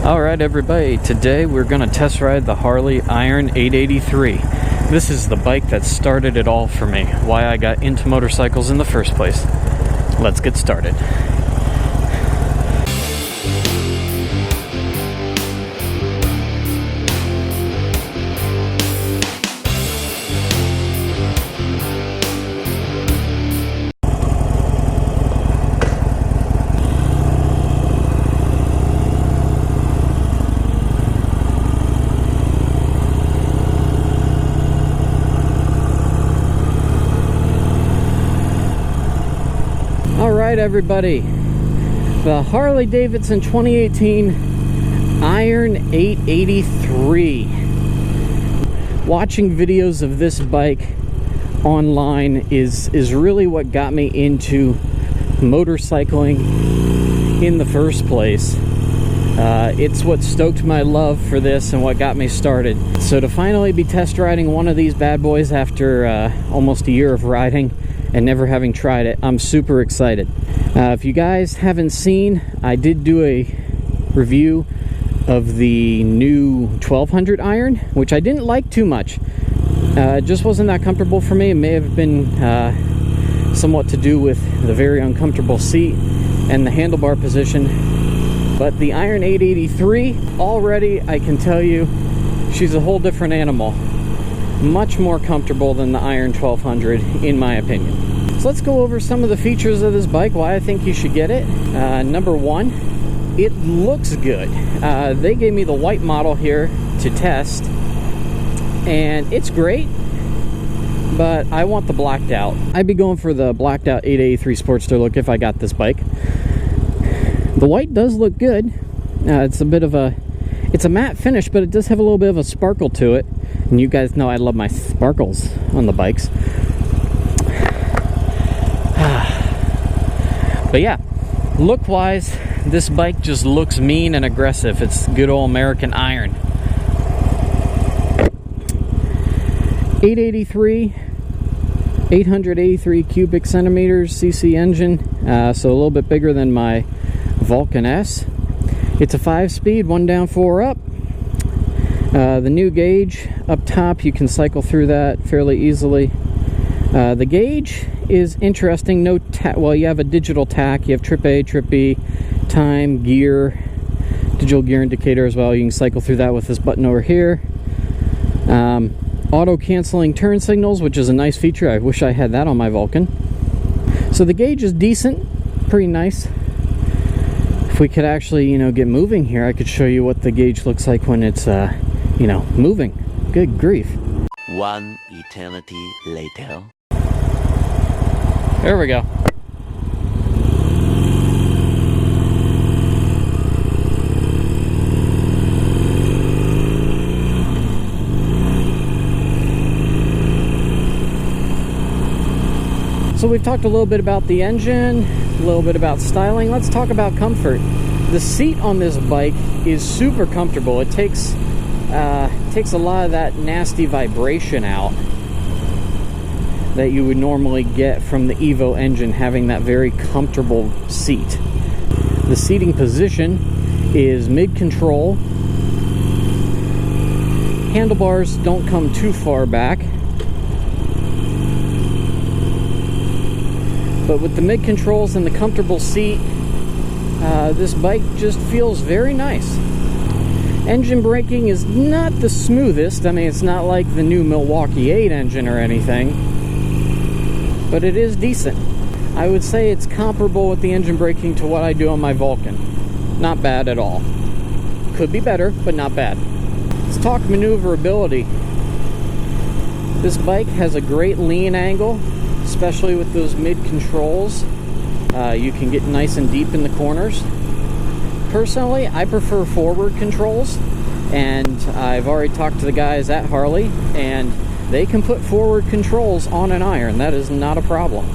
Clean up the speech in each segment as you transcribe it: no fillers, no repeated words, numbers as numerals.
Alright everybody, today we're going to test ride the Harley Iron 883. This is the bike that started it all for me, why I got into motorcycles in the first place. Let's get started. Alright everybody, the Harley Davidson 2018 Iron 883. Watching videos of this bike online is really what got me into motorcycling in the first place. It's what stoked my love for this and what got me started. So to finally be test riding one of these bad boys after almost a year of riding and never having tried it, I'm super excited. If you guys haven't seen, I did do a review of the new 1200 iron, which I didn't like too much. It just wasn't that comfortable for me. It may have been somewhat to do with the very uncomfortable seat and the handlebar position. But the Iron 883, already I can tell you, she's a whole different animal. Much more comfortable than the Iron 1200, in my opinion. So let's go over some of the features of this bike, why I think you should get it. Number one, it looks good. They gave me the white model here to test, and it's great, but I want the blacked out. I'd be going for the blacked out 883 Sportster look if I got this bike. The white does look good. It's a bit of a, it's a matte finish, but it does have a little bit of a sparkle to it. And you guys know I love my sparkles on the bikes. But yeah, look-wise, this bike just looks mean and aggressive. It's good old American iron. 883 cubic centimeters cc engine, so a little bit bigger than my Vulcan S. It's a 5-speed, 1 down, 4 up. The new gauge up top, you can cycle through that fairly easily. The gauge is interesting. No well, you have a digital tach. You have trip A, trip B, time, gear, digital gear indicator as well. You can cycle through that with this button over here. Auto canceling turn signals, which is a nice feature. I wish I had that on my Vulcan. So the gauge is decent, pretty nice. If we could actually, get moving here, I could show you what the gauge looks like when it's, moving. Good grief. One eternity later. There we go. So we've talked a little bit about the engine, a little bit about styling. Let's talk about comfort. The seat on this bike is super comfortable. It takes a lot of that nasty vibration out that you would normally get from the Evo engine, having that very comfortable seat. The seating position is mid-control. Handlebars don't come too far back. But with the mid-controls and the comfortable seat, this bike just feels very nice. Engine braking is not the smoothest. I mean, it's not like the new Milwaukee 8 engine or anything, but it is decent. I would say it's comparable with the engine braking to what I do on my Vulcan. Not bad at all. Could be better, but not bad. Let's talk maneuverability. This bike has a great lean angle, especially with those mid controls. You can get nice and deep in the corners. Personally, I prefer forward controls, and I've already talked to the guys at Harley, and they can put forward controls on an iron. That is not a problem.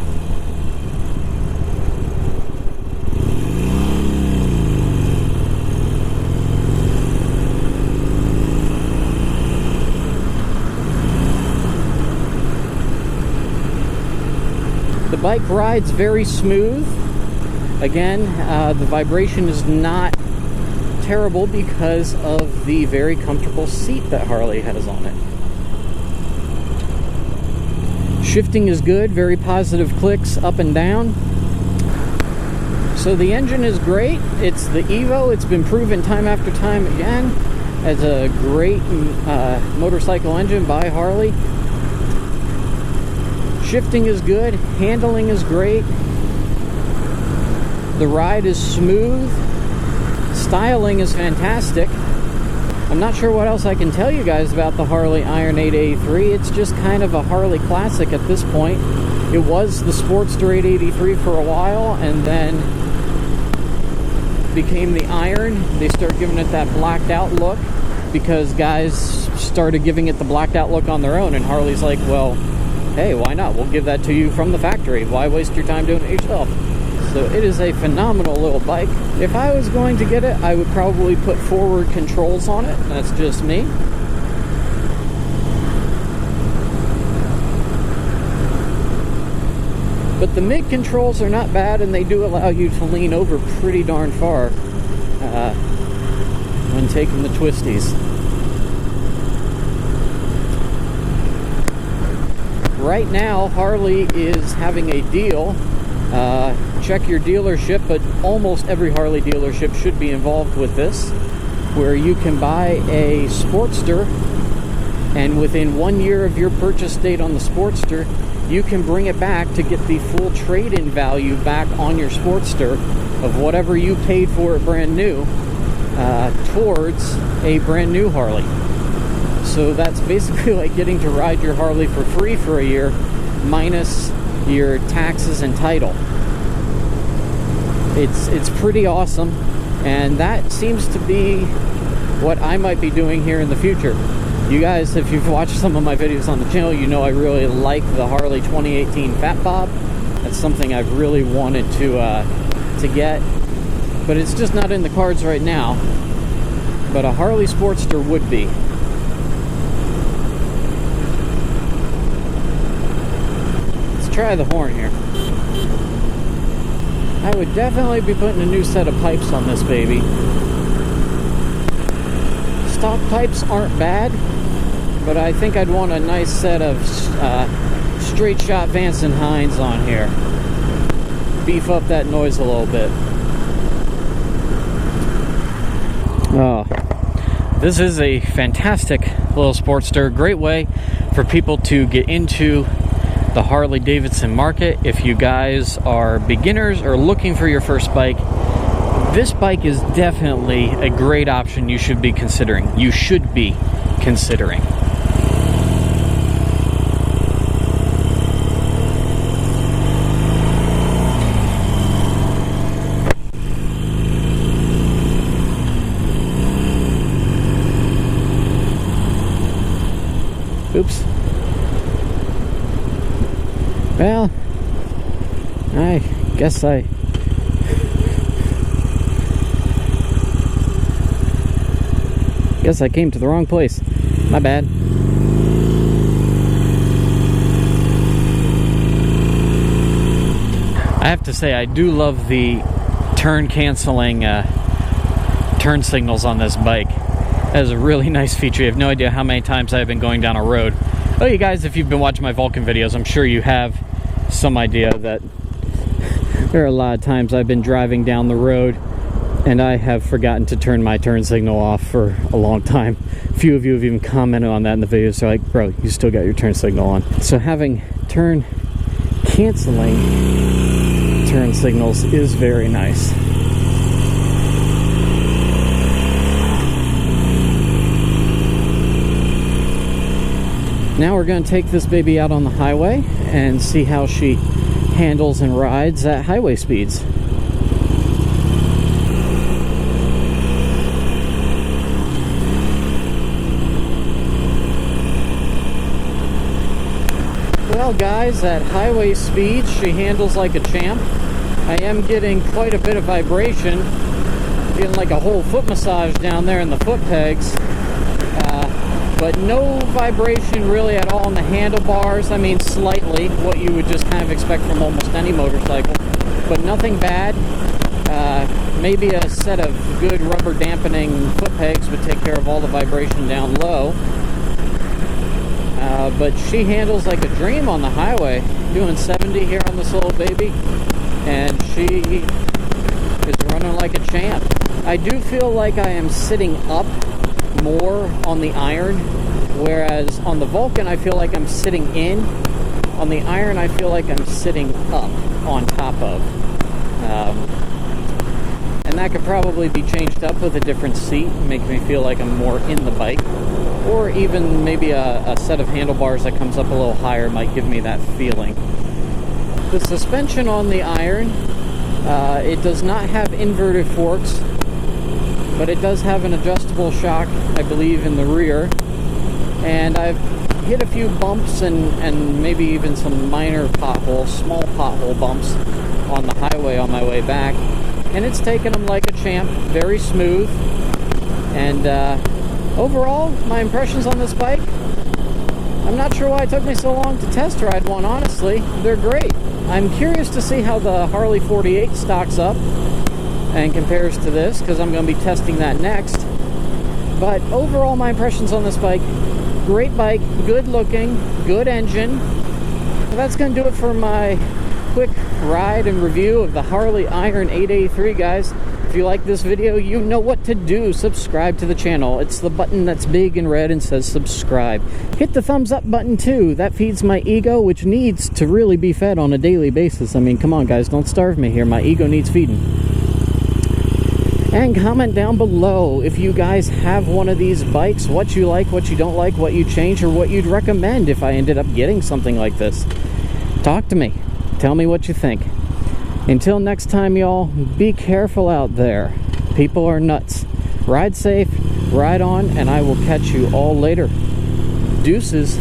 The bike rides very smooth. Again, the vibration is not terrible because of the very comfortable seat that Harley has on it. Shifting is good, very positive clicks up and down. So the engine is great. It's the Evo. It's been proven time after time again as a great motorcycle engine by Harley. Shifting is good. Handling is great. The ride is smooth. Styling is fantastic. I'm not sure what else I can tell you guys about the Harley Iron 883. It's just kind of a Harley classic at this point. It was the Sportster 883 for a while, and then became the Iron. They started giving it that blacked out look because guys started giving it the blacked out look on their own, and Harley's like, well, hey, why not? We'll give that to you from the factory. Why waste your time doing it yourself? So it is a phenomenal little bike. If I was going to get it, I would probably put forward controls on it. That's just me. But the mid controls are not bad, and they do allow you to lean over pretty darn far when taking the twisties. Right now, Harley is having a deal. Check your dealership, but almost every Harley dealership should be involved with this, where you can buy a Sportster, and within 1 year of your purchase date on the Sportster, you can bring it back to get the full trade-in value back on your Sportster of whatever you paid for it brand new towards a brand new Harley. So that's basically like getting to ride your Harley for free for a year, minus your taxes and title. It's pretty awesome, and that seems to be what I might be doing here in the future. You guys, if you've watched some of my videos on the channel, you know I really like the Harley 2018 Fat Bob. That's something I've really wanted to get, but it's just not in the cards right now. But a Harley Sportster would be. Let's try the horn here. I would definitely be putting a new set of pipes on this baby. Stock pipes aren't bad, but I think I'd want a nice set of straight shot Vance & Hines on here. Beef up that noise a little bit. Oh, this is a fantastic little Sportster. Great way for people to get into the Harley Davidson market. If you guys are beginners or looking for your first bike, this bike is definitely a great option you should be considering. You should be considering. Oops. Well, I guess I came to the wrong place. My bad. I have to say, I do love the turn canceling turn signals on this bike. That is a really nice feature. You have no idea how many times I've been going down a road. Oh, you guys, if you've been watching my Vulcan videos, I'm sure you have some idea that there are a lot of times I've been driving down the road and I have forgotten to turn my turn signal off for a long time. A few of you have even commented on that in the video, so like, bro, you still got your turn signal on. So having turn canceling turn signals is very nice. Now we're going to take this baby out on the highway and see how she handles and rides at highway speeds. Well guys, at highway speeds she handles like a champ. I am getting quite a bit of vibration, getting like a whole foot massage down there in the foot pegs. But no vibration really at all in the handlebars. I mean, slightly, what you would just kind of expect from almost any motorcycle, but nothing bad. Maybe a set of good rubber dampening foot pegs would take care of all the vibration down low. But she handles like a dream on the highway, doing 70 here on this little baby, and she is running like a champ. I do feel like I am sitting up more on the iron, whereas on the Vulcan I feel like I'm sitting in. On the iron I feel like I'm sitting up on top of. And that could probably be changed up with a different seat, make me feel like I'm more in the bike. Or even maybe a set of handlebars that comes up a little higher might give me that feeling. The suspension on the iron, it does not have inverted forks, but it does have an adjustable shock, I believe, in the rear. And I've hit a few bumps and maybe even some minor potholes, small pothole bumps on the highway on my way back. And it's taken them like a champ, very smooth. And overall, my impressions on this bike, I'm not sure why it took me so long to test ride one, honestly. They're great. I'm curious to see how the Harley 48 stocks up and compares to this, because I'm going to be testing that next. But overall, my impressions on this bike, great bike, good looking, good engine. So that's going to do it for my quick ride and review of the Harley Iron 883, guys. If you like this video, you know what to do. Subscribe to the channel. It's the button that's big and red and says subscribe. Hit the thumbs up button too. That feeds my ego, which needs to really be fed on a daily basis. I mean, come on guys, don't starve me here. My ego needs feeding. And comment down below if you guys have one of these bikes, what you like, what you don't like, what you change, or what you'd recommend if I ended up getting something like this. Talk to me. Tell me what you think. Until next time, y'all, be careful out there. People are nuts. Ride safe, ride on, and I will catch you all later. Deuces.